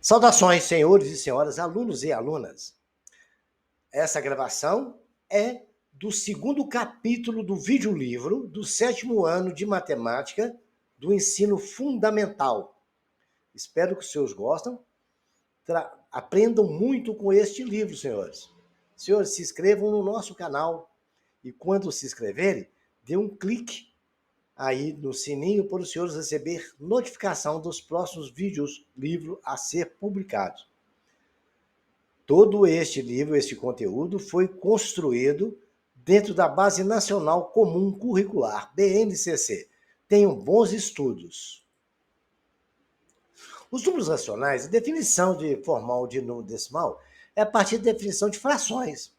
Saudações, senhores e senhoras, alunos e alunas. Essa gravação é do segundo capítulo do videolivro do 7º ano de matemática do ensino fundamental. Espero que os senhores gostem. Aprendam muito com este livro, senhores. Senhores, se inscrevam no nosso canal e quando se inscreverem, dê um clique aí no sininho para os senhores receber notificação dos próximos vídeos, livro a ser publicados. Todo este livro, este conteúdo, foi construído dentro da Base Nacional Comum Curricular, BNCC. Tenham bons estudos. Os números racionais, a definição formal de número decimal é a partir da definição de frações.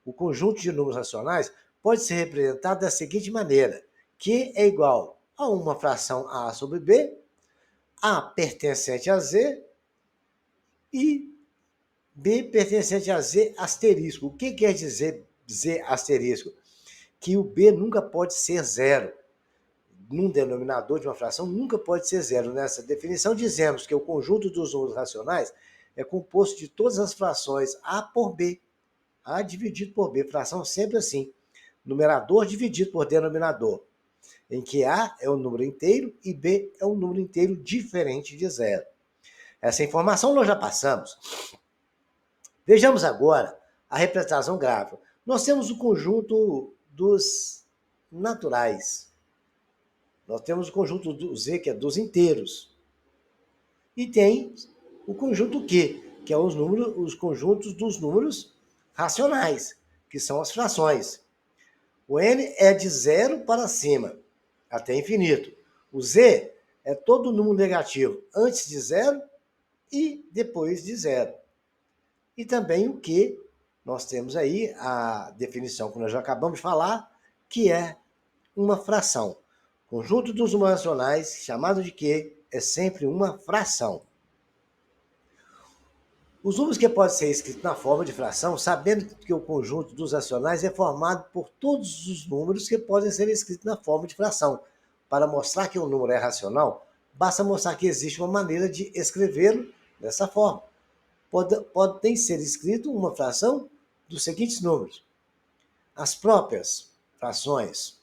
O conjunto de números racionais pode ser representado da seguinte maneira: Q é igual a uma fração A sobre B, A pertencente a Z e B pertencente a Z asterisco. O que quer dizer Z asterisco? Que o B nunca pode ser zero. Num denominador de uma fração nunca pode ser zero. Nessa definição dizemos que o conjunto dos números racionais é composto de todas as frações A por B. A dividido por B. Fração sempre assim. Numerador dividido por denominador. Em que A é um número inteiro e B é um número inteiro diferente de zero. Essa informação nós já passamos. Vejamos agora a representação gráfica. Nós temos o conjunto dos naturais. Nós temos o conjunto do Z, que é dos inteiros. E tem o conjunto Q, que é os conjuntos dos números racionais, que são as frações. O N é de 0 para cima, até infinito. O Z é todo número negativo antes de 0 e depois de 0. E também o Q, nós temos aí a definição que nós já acabamos de falar, que é uma fração. Conjunto dos números racionais, chamado de Q, é sempre uma fração. Os números que podem ser escritos na forma de fração, sabendo que o conjunto dos racionais é formado por todos os números que podem ser escritos na forma de fração. Para mostrar que um número é racional, basta mostrar que existe uma maneira de escrevê-lo dessa forma. Pode ser escrito uma fração dos seguintes números. As próprias frações.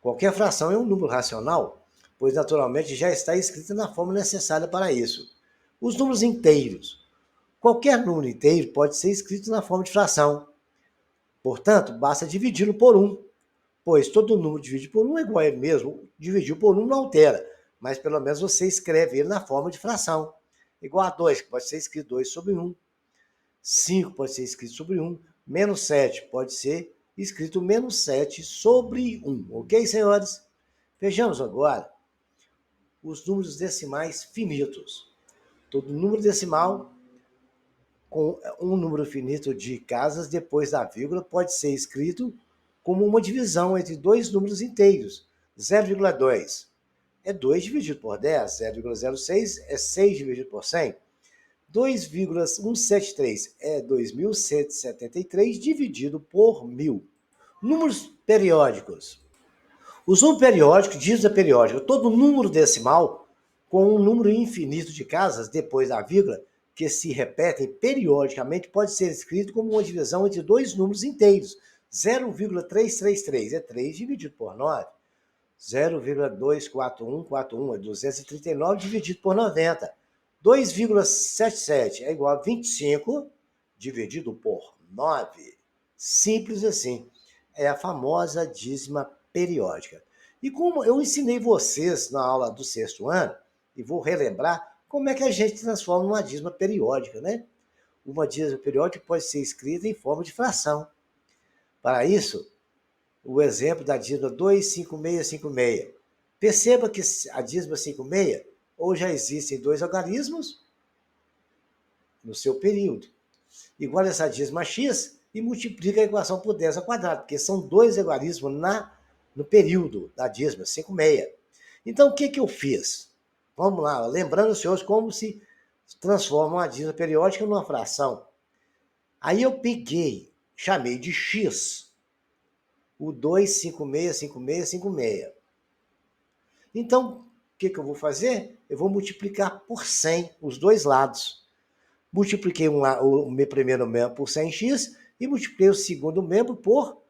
Qualquer fração é um número racional, pois naturalmente já está escrita na forma necessária para isso. Os números inteiros. Qualquer número inteiro pode ser escrito na forma de fração. Portanto, basta dividi-lo por 1, pois todo número dividido por 1 é igual a ele mesmo. Dividir por 1 não altera, mas pelo menos você escreve ele na forma de fração. Igual a 2, que pode ser escrito 2 sobre 1. 5 pode ser escrito sobre 1. Menos 7 pode ser escrito menos 7 sobre 1. Ok, senhores? Vejamos agora os números decimais finitos. Todo número decimal com um número finito de casas depois da vírgula pode ser escrito como uma divisão entre dois números inteiros. 0,2 é 2 dividido por 10. 0,06 é 6 dividido por 100. 2,173 é 2.173 dividido por 1.000. Números periódicos. Os números periódicos, dígito periódico, todo número decimal com um número infinito de casas depois da vírgula que se repetem periodicamente pode ser escrito como uma divisão entre dois números inteiros. 0,333 é 3 dividido por 9. 0,24141 é 239 dividido por 90. 2,77 é igual a 25 dividido por 9. Simples assim. É a famosa dízima periódica. E como eu ensinei vocês na aula do 6º ano, e vou relembrar como é que a gente transforma uma dízima periódica, né? Uma dízima periódica pode ser escrita em forma de fração. Para isso, o exemplo da dízima 25656. Perceba que a dízima 56 ou já existem dois algarismos no seu período. Igual essa dízima x e multiplica a equação por 10 ao quadrado, porque são dois algarismos no período da dízima 56. Então, o que eu fiz? Vamos lá, lembrando, senhores, como se transforma uma dízima periódica numa fração. Aí eu peguei, chamei de x, o 2565656. Então, o que eu vou fazer? Eu vou multiplicar por 100 os dois lados. Multipliquei o meu primeiro membro por 100x e multipliquei o segundo membro por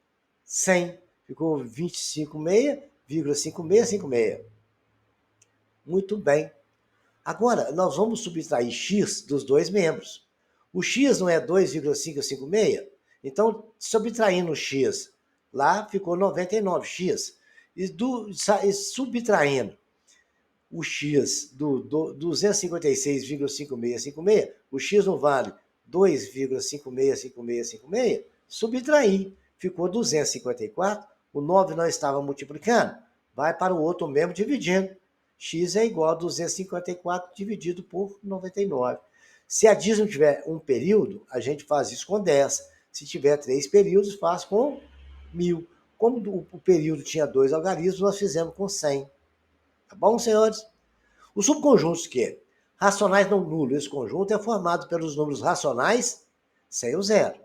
100. Ficou 25,56,56. Muito bem. Agora, nós vamos subtrair x dos dois membros. O x não é 2,556? Então, subtraindo o x, lá ficou 99x. E subtraindo o x do 256,5656, o x não vale 2,565656, subtrair, ficou 254, o 9 nós estávamos multiplicando, vai para o outro membro dividindo. X é igual a 254 dividido por 99. Se a dízima tiver um período, a gente faz isso com 10. Se tiver 3 períodos, faz com 1000. Como o período tinha 2 algarismos, nós fizemos com 100. Tá bom, senhores? Os subconjuntos que racionais não nulos, esse conjunto é formado pelos números racionais sem o zero.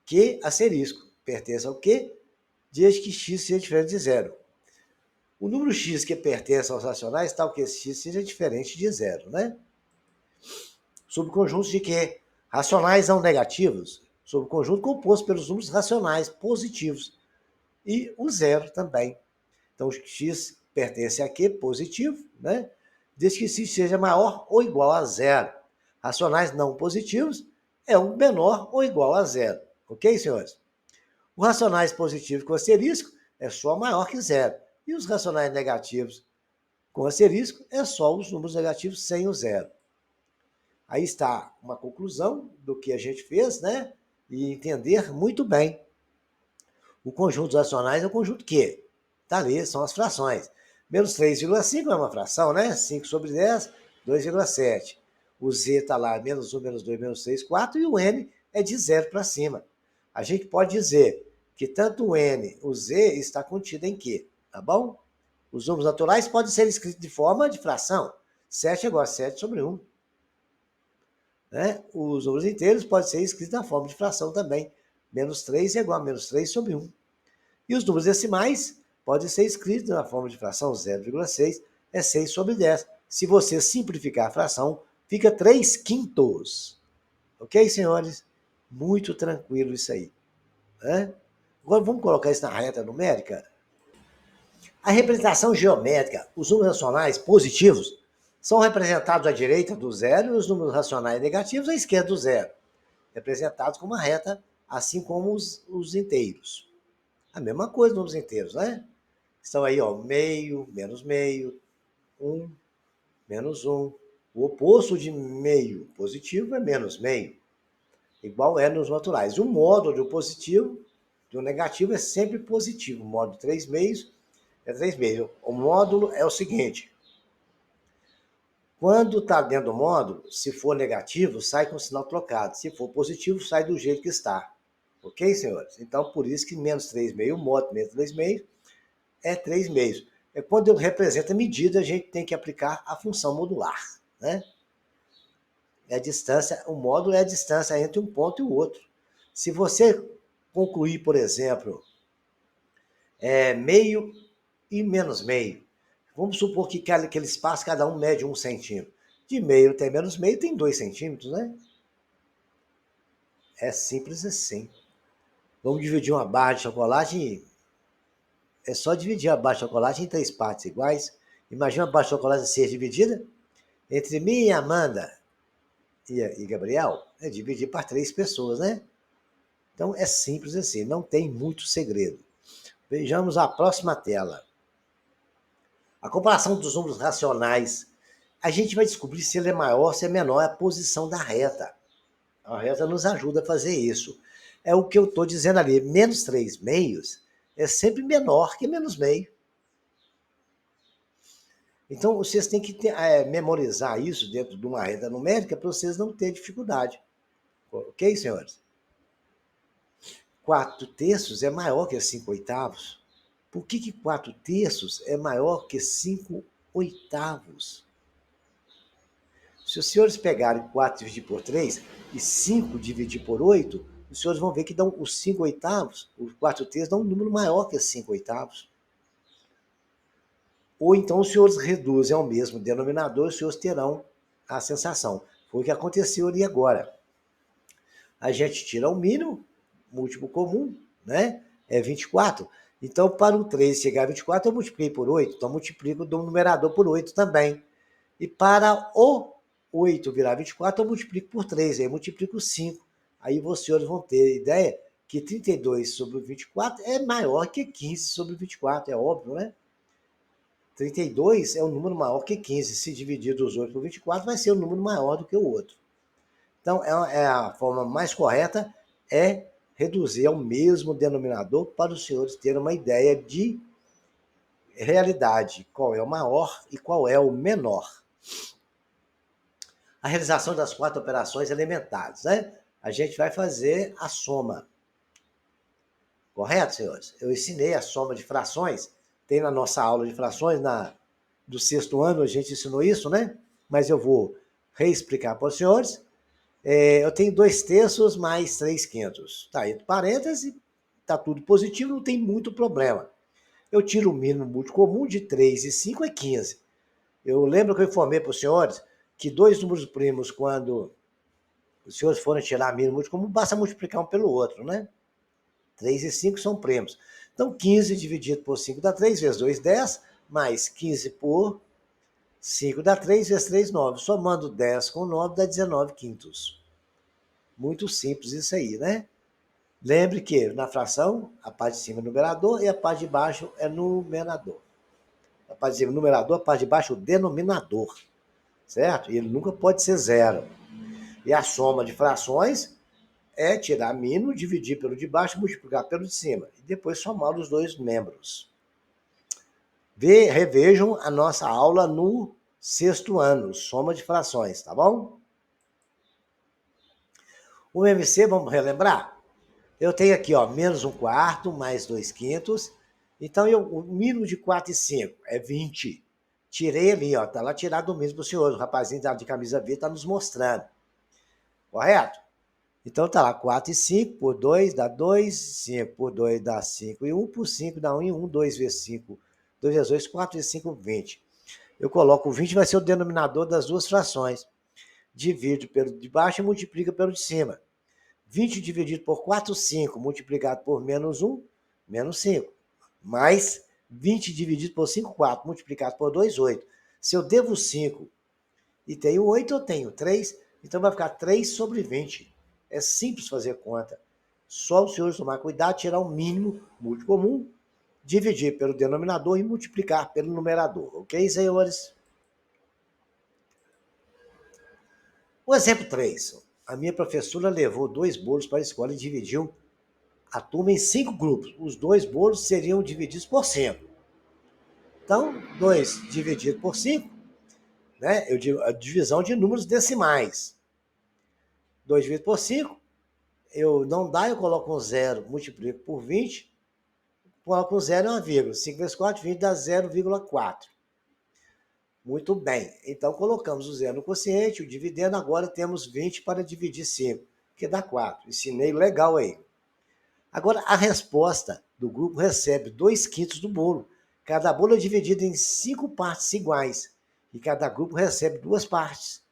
Que asterisco pertence ao que? Desde que x seja diferente de zero. O número x que pertence aos racionais, tal que esse x seja diferente de zero, né? Subconjuntos de que? Racionais não negativos. Subconjunto composto pelos números racionais positivos. E o zero também. Então, x pertence a que? Positivo, né? Desde que x seja maior ou igual a zero. Racionais não positivos é um menor ou igual a zero. Ok, senhores? Os racionais positivos com asterisco é só maior que zero. E os racionais negativos com asterisco é só os números negativos sem o zero. Aí está uma conclusão do que a gente fez, né? E entender muito bem. O conjunto dos racionais é o conjunto que? Tá ali, são as frações. Menos 3,5 é uma fração, né? 5 sobre 10, 2,7. O z está lá, menos 1, menos 2, menos 3, 4. E o n é de 0 para cima. A gente pode dizer que tanto o n, o z, está contido em Q, tá bom? Os números naturais podem ser escritos de forma de fração. 7 é igual a 7 sobre 1. Né? Os números inteiros podem ser escritos na forma de fração também. Menos 3 é igual a menos 3 sobre 1. E os números decimais podem ser escritos na forma de fração. 0,6 é 6 sobre 10. Se você simplificar a fração, fica 3 quintos. Ok, senhores? Muito tranquilo isso aí. Né? Agora vamos colocar isso na reta numérica. A representação geométrica, os números racionais positivos, são representados à direita do zero e os números racionais negativos à esquerda do zero, representados com uma reta, assim como os inteiros. A mesma coisa nos números inteiros, né? Estão aí, ó, meio, menos meio, 1, menos 1. O oposto de meio positivo é menos meio, igual é nos naturais. O módulo do positivo, do negativo, é sempre positivo. O módulo de 3 meios é 3 meios. O módulo é o seguinte: quando está dentro do módulo, se for negativo, sai com o sinal trocado. Se for positivo, sai do jeito que está. Ok, senhores? Então, por isso que menos 3 meios, o módulo menos 3 meios, é 3 meios. É quando eu represento a medida, a gente tem que aplicar a função modular, né? É a distância, o módulo é a distância entre um ponto e o outro. Se você concluir, por exemplo, meio e menos meio, vamos supor que aquele espaço, cada um mede 1 centímetro. De meio até menos meio tem 2 centímetros, né? É simples assim. Vamos dividir uma barra de chocolate. É só dividir a barra de chocolate em 3 partes iguais. Imagina a barra de chocolate ser dividida entre mim e Amanda e Gabriel. É dividir para 3 pessoas, né? Então é simples assim, não tem muito segredo. Vejamos a próxima tela. A comparação dos números racionais. A gente vai descobrir se ele é maior, se é menor, é a posição da reta. A reta nos ajuda a fazer isso. É o que eu estou dizendo ali. Menos 3 meios é sempre menor que menos meio. Então, vocês têm que memorizar isso dentro de uma reta numérica para vocês não terem dificuldade. Ok, senhores? 4 terços é maior que 5 oitavos. Por que 4 terços é maior que 5 oitavos? Se os senhores pegarem 4 dividir por 3 e 5 dividir por 8, os senhores vão ver que dão os 5 oitavos, os 4 terços dão um número maior que 5 oitavos. ou então os senhores reduzem ao mesmo denominador, os senhores terão a sensação. Foi o que aconteceu ali agora. A gente tira o mínimo, múltiplo comum, né? É 24. Então, para o 3 chegar a 24, eu multipliquei por 8. Então, multiplico do numerador por 8 também. E para o 8 virar 24, eu multiplico por 3. Aí, eu multiplico 5. Aí, vocês vão ter ideia que 32 sobre 24 é maior que 15 sobre 24. É óbvio, né? 32 é um número maior que 15. Se dividir dos 8 por 24, vai ser um número maior do que o outro. Então, a forma mais correta é reduzir ao mesmo denominador para os senhores terem uma ideia de realidade, qual é o maior e qual é o menor. A realização das 4 operações elementares, né? A gente vai fazer a soma. Correto, senhores? Eu ensinei a soma de frações, tem na nossa aula de frações do 6º ano, a gente ensinou isso, né? Mas eu vou reexplicar para os senhores. Eu tenho 2/3 mais 3/5. Está entre parênteses, está tudo positivo, não tem muito problema. Eu tiro o mínimo múltiplo comum de 3 e 5 é 15. Eu lembro que eu informei para os senhores que 2 números primos, quando os senhores forem tirar mínimo múltiplo comum, basta multiplicar um pelo outro, né? 3 e 5 são primos. Então, 15 dividido por 5 dá 3, vezes 2, 10, mais 15 por 5 dá 3, vezes 3, 9. Somando 10 com 9 dá 19 quintos. Muito simples isso aí, né? Lembre que na fração, a parte de cima é numerador e a parte de baixo é numerador. A parte de cima é numerador, a parte de baixo é o denominador, certo? E ele nunca pode ser zero. E a soma de frações é tirar mínimo, dividir pelo de baixo, multiplicar pelo de cima. E depois somar os dois membros. Revejam a nossa aula no 6º ano, soma de frações, tá bom? O MC, vamos relembrar? Eu tenho aqui, ó, menos 1/4, mais 2/5. Então, o mínimo de 4 e 5 é 20. Tirei ali, ó, tá lá tirado o mínimo para o senhor. O rapazinho de camisa verde está nos mostrando. Correto? Então, tá lá, 4 e 5 por 2 dá 2, 5 por 2 dá 5 e 1 por 5 dá 1 e 1, 2 vezes 5, 2 vezes 2, 4 vezes 5, 20. Eu coloco o 20, vai ser o denominador das duas frações. Divide pelo de baixo e multiplica pelo de cima. 20 dividido por 4, 5, multiplicado por menos 1, menos 5. Mais 20 dividido por 5, 4, multiplicado por 2, 8. Se eu devo 5 e tenho 8, eu tenho 3, então vai ficar 3 sobre 20. É simples fazer conta. Só os senhores tomar cuidado, tirar o mínimo múltiplo comum, dividir pelo denominador e multiplicar pelo numerador. Ok, senhores? O exemplo 3. A minha professora levou 2 bolos para a escola e dividiu a turma em 5 grupos. Os 2 bolos seriam divididos por 5. Então, 2 dividido por 5, né? A divisão de números decimais. 2 dividido por 5, não dá, eu coloco um 0, multiplico por 20, coloco um 0 e uma vírgula. 5 vezes 4, 20 dá 0,4. Muito bem. Então, colocamos o 0 no quociente, o dividendo, agora temos 20 para dividir 5, que dá 4. Ensinei legal aí. Agora, a resposta do grupo recebe 2/5 do bolo. Cada bolo é dividido em 5 partes iguais. E cada grupo recebe 2 partes.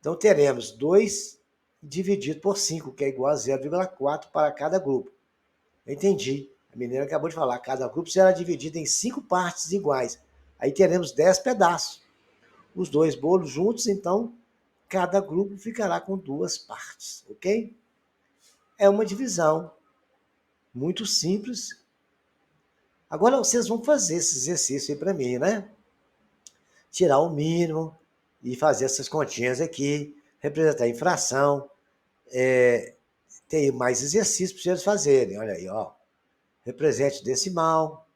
Então, teremos 2 dividido por 5, que é igual a 0,4 para cada grupo. Entendi. A menina acabou de falar. Cada grupo será dividido em 5 partes iguais. Aí teremos 10 pedaços. Os 2 bolos juntos, então, cada grupo ficará com 2 partes. Ok? É uma divisão muito simples. Agora vocês vão fazer esse exercício aí para mim, né? Tirar o mínimo e fazer essas continhas aqui, representar a infração. Tem mais exercícios para vocês fazerem. Olha aí, ó. Represente decimal.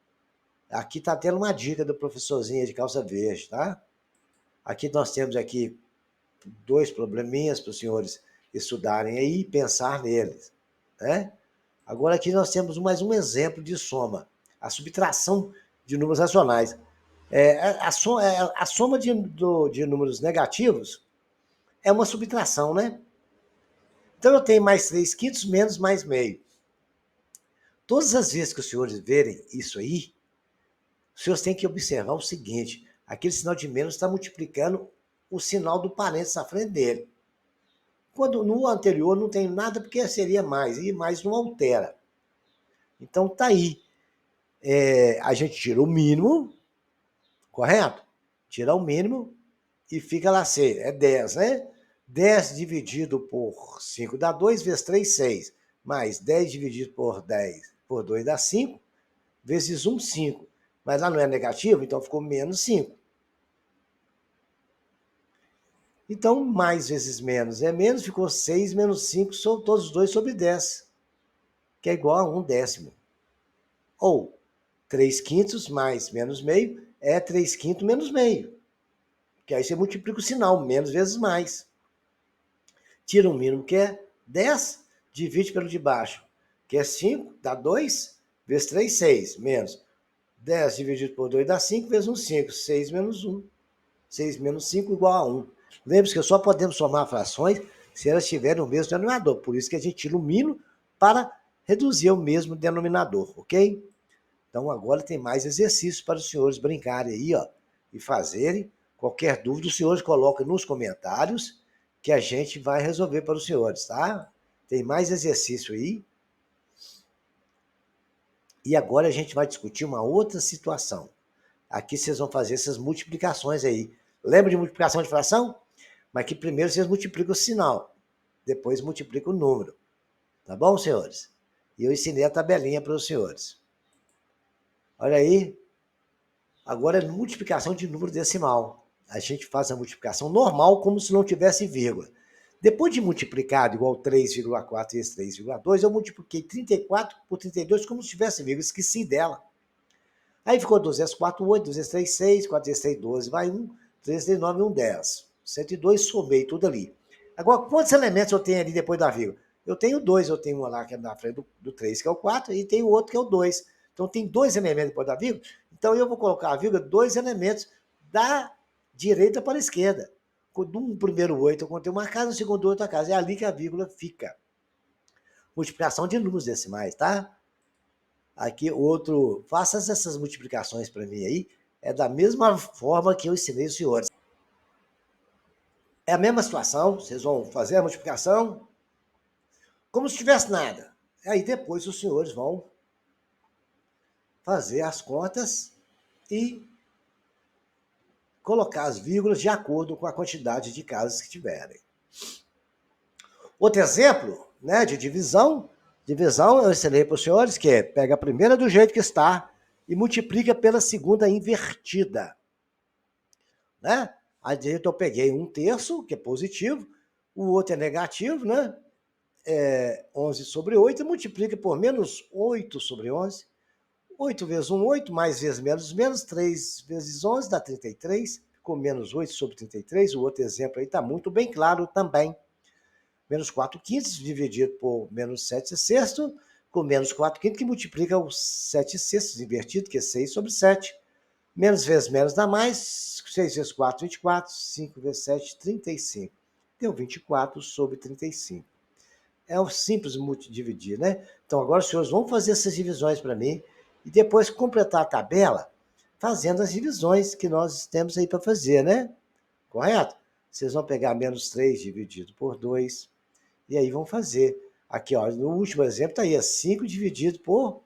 Aqui está tendo uma dica do professorzinho de calça verde, tá? Aqui nós temos aqui 2 probleminhas para os senhores estudarem aí e pensar neles, né? Agora aqui nós temos mais um exemplo de soma, a subtração de números racionais. A soma de números negativos é uma subtração, né? Então eu tenho mais 3/5 menos mais meio. Todas as vezes que os senhores verem isso aí, Os senhores têm que observar o seguinte, aquele sinal de menos está multiplicando o sinal do parênteses à frente dele. Quando no anterior não tem nada, porque seria mais, e mais não altera. Então tá aí. A gente tira o mínimo, correto? Tira o mínimo e fica lá 6. É 10, né? 10 dividido por 5 dá 2, vezes 3, 6. Mais 10 dividido por 10 por 2 dá 5, vezes 1, 5. Mas lá não é negativo, então ficou menos 5. Então, mais vezes menos é menos, ficou 6 menos 5, são todos os dois sobre 10, que é igual a 1 décimo. Ou 3 quintos mais menos meio é 3 quintos menos meio. Que aí você multiplica o sinal, menos vezes mais. Tira o mínimo, que é 10, divide pelo de baixo, que é 5, dá 2, vezes 3, 6, menos 10 dividido por 2 dá 5, vezes 1, 5, 6 menos 1. 6 menos 5 igual a 1. Lembre-se que só podemos somar frações se elas tiverem o mesmo denominador. Por isso que a gente tira o mínimo para reduzir o mesmo denominador, ok? Então agora tem mais exercícios para os senhores brincarem aí, ó, e fazerem. Qualquer dúvida, os senhores colocam nos comentários que a gente vai resolver para os senhores, tá? Tem mais exercício aí. E agora a gente vai discutir uma outra situação. Aqui vocês vão fazer essas multiplicações aí. Lembra de multiplicação de fração? Mas que primeiro vocês multiplicam o sinal, depois multiplicam o número. Tá bom, senhores? E eu ensinei a tabelinha para os senhores. Olha aí. Agora é multiplicação de número decimal. A gente faz a multiplicação normal, como se não tivesse vírgula. Depois de multiplicado igual 3,4 vezes 3,2, eu multipliquei 34 por 32 como se tivesse vírgula. Esqueci dela. Aí ficou 2 vezes 4, 8, 2 vezes 3, 6, 4 vezes 3, 12, vai 1, 3 vezes 9, 1, 10. 102, somei tudo ali. Agora, quantos elementos eu tenho ali depois da vírgula? Eu tenho 2, eu tenho um lá que é na frente do 3, que é o 4, e tem o outro que é o 2. Então, tem 2 elementos depois da vírgula. Então, eu vou colocar a vírgula 2 elementos da direita para a esquerda. No primeiro 8 eu contei uma casa, no segundo outra casa. É ali que a vírgula fica. Multiplicação de números decimais, tá? Aqui outro, faça essas multiplicações para mim aí, é da mesma forma que eu ensinei os senhores. É a mesma situação, vocês vão fazer a multiplicação como se tivesse nada. Aí depois os senhores vão fazer as contas e colocar as vírgulas de acordo com a quantidade de casas que tiverem. Outro exemplo, né, de divisão. Divisão eu ensinei para os senhores que é, pega a primeira do jeito que está e multiplica pela segunda invertida. Né? Aí eu peguei 1/3, que é positivo, o outro é negativo, né? 11 sobre 8, e multiplica por menos 8 sobre 11. 8 vezes 1, 8, mais vezes menos, menos 3 vezes 11 dá 33, ficou menos 8 sobre 33. O outro exemplo aí está muito bem claro também. Menos 4 quintos dividido por menos 7 sextos, com menos 4 quintos, que multiplica os 7 sextos invertido, que é 6 sobre 7. Menos vezes menos dá mais, 6 vezes 4, 24, 5 vezes 7, 35. Deu 24 sobre 35. É o simples dividir, né? Então agora os senhores vão fazer essas divisões para mim e depois completar a tabela fazendo as divisões que nós temos aí para fazer, né? Correto? Vocês vão pegar menos 3 dividido por 2 e aí vão fazer. Aqui, ó, no último exemplo está aí, 5 dividido por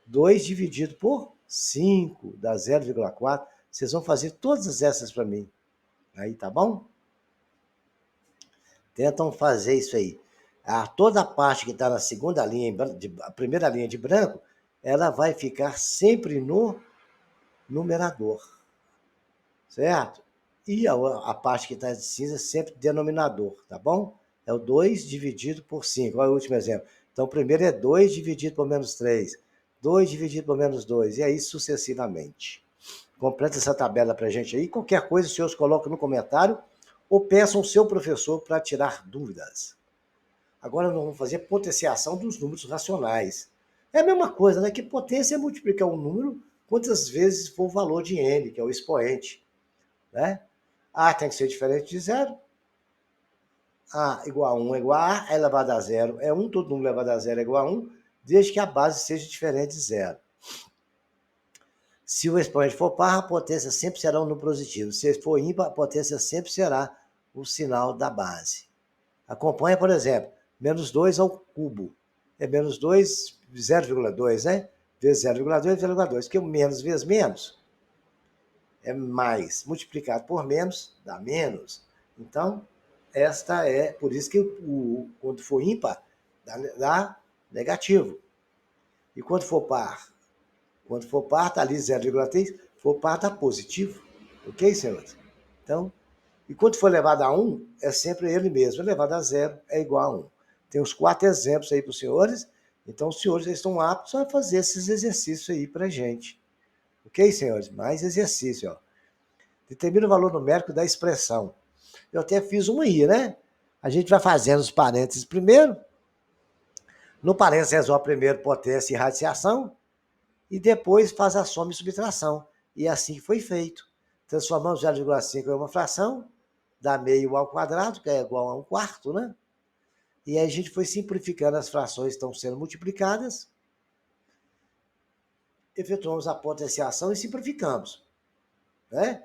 2 dividido por 5, dá 0,4. Vocês vão fazer todas essas para mim. Aí, tá bom? Tentam fazer isso aí. Toda a parte que está na segunda linha, a primeira linha de branco, ela vai ficar sempre no numerador. Certo? E a parte que está de cinza sempre denominador, tá bom? É o 2 dividido por 5. Olha o último exemplo. Então, o primeiro é 2 dividido por menos 3. 2 dividido por menos 2. E aí sucessivamente. Completa essa tabela para a gente aí. Qualquer coisa, os senhores colocam no comentário ou peçam ao seu professor para tirar dúvidas. Agora nós vamos fazer potenciação dos números racionais. É a mesma coisa, né? Que potência é multiplicar um número quantas vezes for o valor de n, que é o expoente. Né? A tem que ser diferente de zero. A igual a 1 é igual a elevado a zero é 1, todo número elevado a zero é igual a 1, desde que a base seja diferente de zero. Se o expoente for par, a potência sempre será um número positivo. Se for ímpar, a potência sempre será o sinal da base. Acompanha, por exemplo, menos 2 ao cubo. É menos 2, 0,2, né? Vezes 0,2, 0,2. Que o menos vezes menos é mais. Multiplicado por menos, dá menos. Então, esta é, por isso que quando for ímpar, dá negativo. E quando for par, está ali 0,3, for par, está positivo. Ok, senhores? Então, e quando for elevado a 1, é sempre ele mesmo. Elevado a 0 é igual a 1. Tem os 4 exemplos aí para os senhores. Então, os senhores estão aptos a fazer esses exercícios aí para a gente. Ok, senhores? Mais exercício, ó. Determina o valor numérico da expressão. Eu até fiz uma aí, né? A gente vai fazendo os parênteses primeiro. No parênteses, resolve primeiro potência e radiação. E depois faz a soma e subtração. E assim foi feito. Transformamos 0,5 em uma fração, dá meio ao quadrado, que é igual a 1/4, né? E aí a gente foi simplificando as frações que estão sendo multiplicadas, efetuamos a potenciação e simplificamos, né?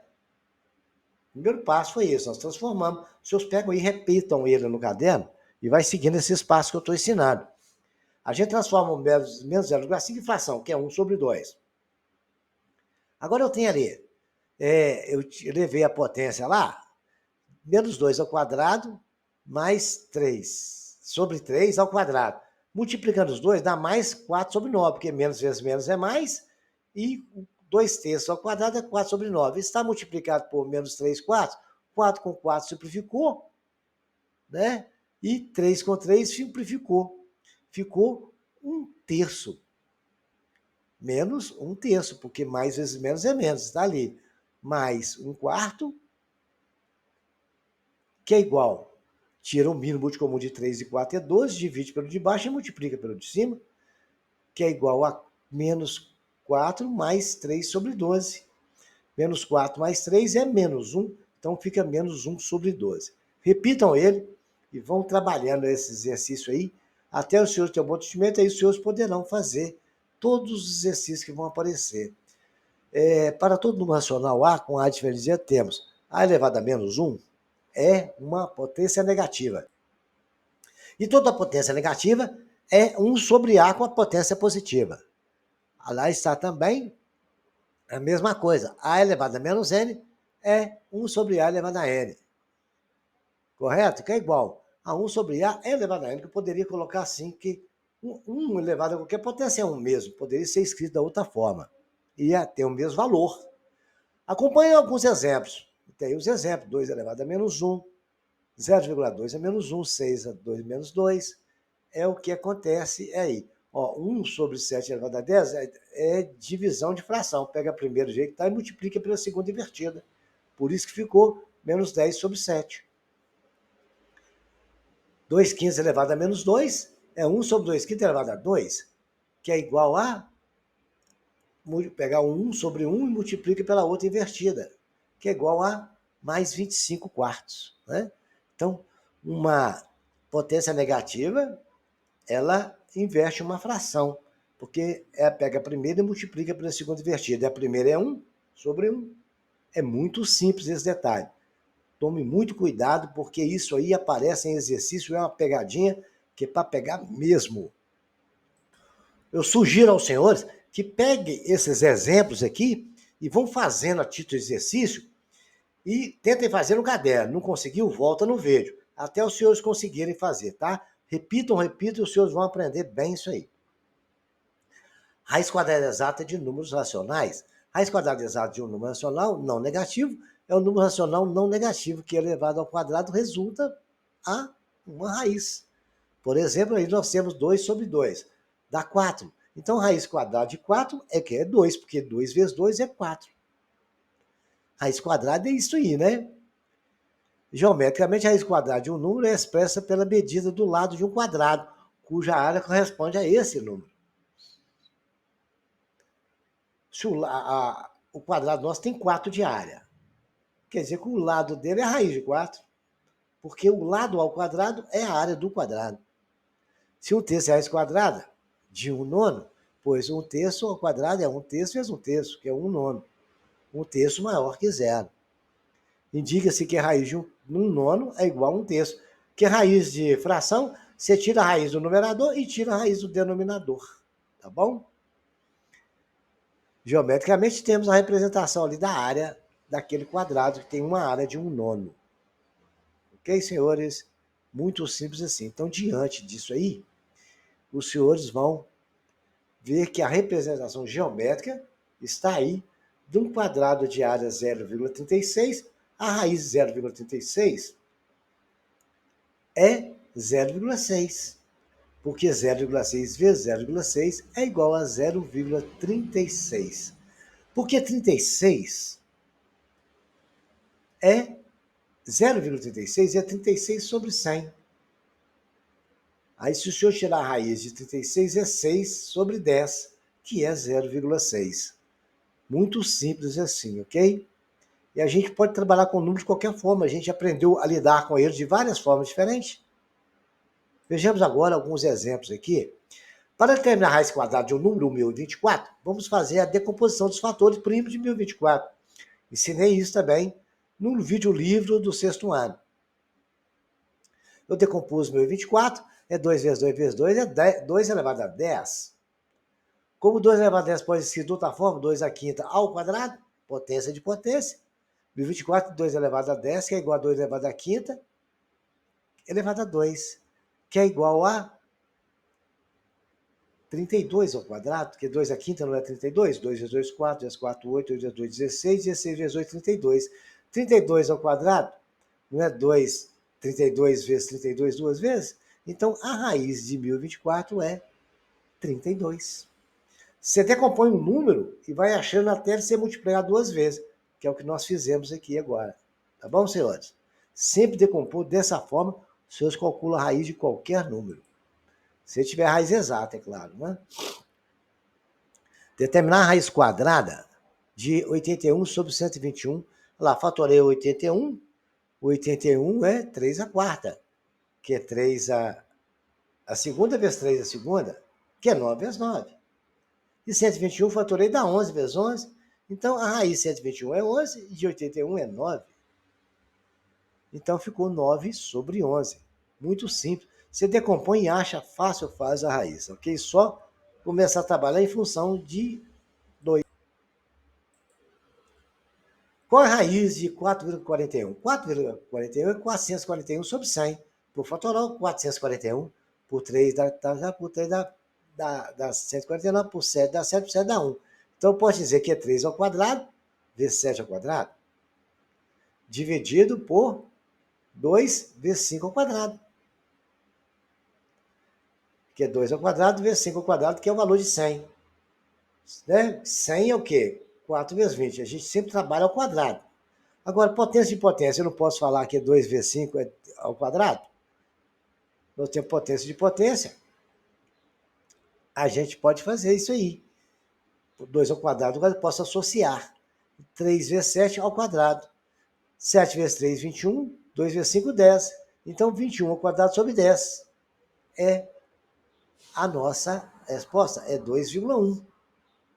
O primeiro passo foi isso, nós transformamos. Os senhores pegam e repitam ele no caderno e vai seguindo esses passos que eu estou ensinando. A gente transforma o menos 0,5 em fração, que é 1/2. Agora eu tenho ali, eu levei a potência lá, menos 2 ao quadrado, mais 3 sobre 3 ao quadrado. Multiplicando os dois, dá mais 4/9, porque menos vezes menos é mais, e 2/3 ao quadrado é 4/9. Está multiplicado por menos 3 quartos, 4 com 4 simplificou, né? E 3 com 3 simplificou. Ficou 1/3. Menos 1/3, porque mais vezes menos é menos, está ali. Mais 1/4, que é igual. Tira o mínimo múltiplo comum de 3 e 4 é 12, divide pelo de baixo e multiplica pelo de cima, que é igual a menos 4 mais 3 sobre 12. Menos 4 mais 3 é menos 1, então fica menos 1 sobre 12. Repitam ele e vão trabalhando esse exercício aí, até os senhores terem um bom entendimento, aí os senhores poderão fazer todos os exercícios que vão aparecer. Para todo número racional A, com A diferenciada, temos A elevado a menos 1 é uma potência negativa. E toda potência negativa é 1 sobre A com a potência positiva. Lá está também a mesma coisa. A elevado a menos N é 1 sobre A elevado a N. Correto? Que é igual a 1 sobre A elevado a N, que eu poderia colocar assim, que 1 elevado a qualquer potência é 1 mesmo. Poderia ser escrito da outra forma. Ia ter o mesmo valor. Acompanhe alguns exemplos. Tem os exemplos. 2 elevado a menos 1. 0,2 é menos 1, 6 a 2 menos 2, é o que acontece aí. 1 sobre 7 elevado a 10 é divisão de fração. Pega a primeira jeito e multiplica pela segunda invertida. Por isso que ficou menos 10 sobre 7. 2/15 elevado a menos 2 é 1 sobre 2/15 elevado a 2, que é igual a pegar o 1 sobre 1 e multiplica pela outra invertida, que é igual a mais 25 quartos, né? Então, uma potência negativa, ela inverte uma fração, porque pega a primeira e multiplica pela segunda invertida. A primeira é 1 sobre 1. É muito simples esse detalhe. Tome muito cuidado, porque isso aí aparece em exercício, é uma pegadinha que é para pegar mesmo. Eu sugiro aos senhores que peguem esses exemplos aqui e vão fazendo a título de exercício e tentem fazer no caderno. Não conseguiu? Volta no vídeo. Até os senhores conseguirem fazer, tá? Repitam e os senhores vão aprender bem isso aí. Raiz quadrada exata de números racionais. Raiz quadrada exata de um número racional não negativo é um número racional não negativo que elevado ao quadrado resulta a uma raiz. Por exemplo, aí nós temos 2 sobre 2, dá 4. Então, raiz quadrada de 4 é 2, porque 2 vezes 2 é 4. Raiz quadrada é isso aí, né? Geometricamente, a raiz quadrada de um número é expressa pela medida do lado de um quadrado, cuja área corresponde a esse número. Se o quadrado nosso tem 4 de área, quer dizer que o lado dele é a raiz de 4, porque o lado ao quadrado é a área do quadrado. Se um terço é a raiz quadrada de 1/9, pois 1/3 ao quadrado é 1/3 vezes 1/3, que é 1/9. 1/3 maior que zero. Indica-se que a raiz de 1/9 é igual a 1/3. Que raiz de fração, você tira a raiz do numerador e tira a raiz do denominador. Tá bom? Geometricamente, temos a representação ali da área daquele quadrado, que tem uma área de 1/9. Ok, senhores? Muito simples assim. Então, diante disso aí, os senhores vão ver que a representação geométrica está aí de um quadrado de área 0,36, a raiz de 0,36 é 0,6, porque 0,6 vezes 0,6 é igual a 0,36. Porque 36 é 0,36 é 36 sobre 100. Aí, se o senhor tirar a raiz de 36, é 6 sobre 10, que é 0,6. Muito simples assim, ok? E a gente pode trabalhar com números de qualquer forma. A gente aprendeu a lidar com eles de várias formas diferentes. Vejamos agora alguns exemplos aqui. Para determinar a raiz quadrada de um número 1024, vamos fazer a decomposição dos fatores primos de 1024. Ensinei isso também no vídeo livro do 6º ano. Eu decompus 1024, é 2 vezes 2 vezes 2, é 2 elevado a 10. Como 2 elevado a 10 pode ser de outra forma, 2 à quinta ao quadrado, potência de potência. 1024, 2 elevado a 10, que é igual a 2 elevado a quinta, elevado a 2, que é igual a 32 ao quadrado, porque 2 à quinta não é 32, 2 vezes 2, 4, vezes 4, 8, 8 vezes 2, 16, 16 vezes 8, 32. 32 ao quadrado não é 2, 32 vezes 32 duas vezes? Então, a raiz de 1024 é 32. Você decompõe um número e vai achando até ele ser multiplicado duas vezes, que é o que nós fizemos aqui agora. Tá bom, senhores? Sempre decompor dessa forma, os senhores calculam a raiz de qualquer número. Se tiver a raiz exata, é claro, né? Determinar a raiz quadrada de 81 sobre 121. Lá, fatorei 81. 81 é 3 a quarta, que é 3 a segunda vezes 3 a segunda, que é 9 vezes 9. E 121 fatorei dá 11 vezes 11. Então, a raiz de 121 é 11 e de 81 é 9. Então, ficou 9 sobre 11. Muito simples. Você decompõe e acha fácil, faz a raiz, ok? Só começar a trabalhar em função de 2. Qual é a raiz de 4,41? 4,41 é 441 sobre 100. Por fatoral, 441 por 3 por 3 dá 149, por 7 dá 7, por 7 dá 1. Então, pode dizer que é 3 ao quadrado, vezes 7 ao quadrado, dividido por 2 vezes 5 ao quadrado. Que é 2 ao quadrado vezes 5 ao quadrado, que é o valor de 100. Né? 100 é o quê? 4 vezes 20. A gente sempre trabalha ao quadrado. Agora, potência de potência, eu não posso falar que 2 vezes 5 é ao quadrado? Nós temos potência de potência. A gente pode fazer isso aí. 2 ao quadrado, eu posso associar. 3 vezes 7 ao quadrado. 7 vezes 3, 21. 2 vezes 5, 10. Então, 21 ao quadrado sobre 10 é a nossa resposta, é 2,1.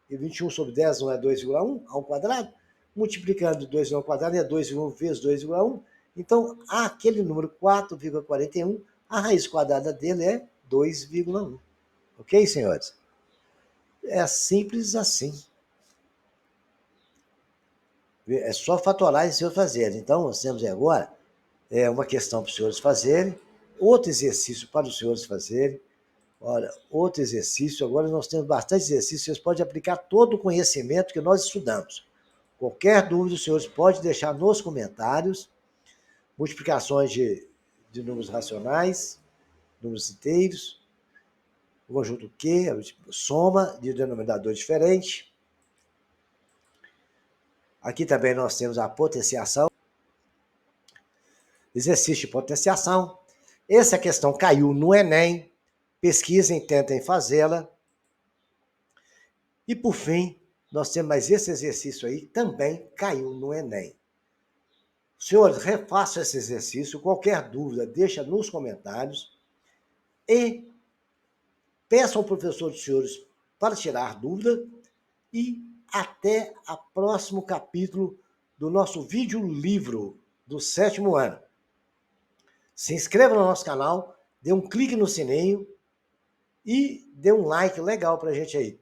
E 21 sobre 10 não é 2,1 ao quadrado? Multiplicando 2 ao quadrado é 2,1 vezes 2,1. Então, aquele número 4,41, a raiz quadrada dele é 2,1. Ok, senhores? É simples assim. É só fatorar e os senhores fazerem. Então, nós temos agora uma questão para os senhores fazerem, outro exercício para os senhores fazerem. Olha, outro exercício, agora nós temos bastante exercício, vocês podem aplicar todo o conhecimento que nós estudamos. Qualquer dúvida, os senhores podem deixar nos comentários. Multiplicações de números racionais, números inteiros, o conjunto Q, soma de denominador diferente. Aqui também nós temos a potenciação. Exercício de potenciação. Essa questão caiu no Enem. Pesquisem, tentem fazê-la. E, por fim, nós temos mais esse exercício aí, também caiu no Enem. Senhores, refaçam esse exercício. Qualquer dúvida, deixa nos comentários. E peçam ao professor dos senhores para tirar dúvida e até o próximo capítulo do nosso vídeo livro do 7º ano. Se inscreva no nosso canal, dê um clique no sininho e dê um like legal pra gente aí.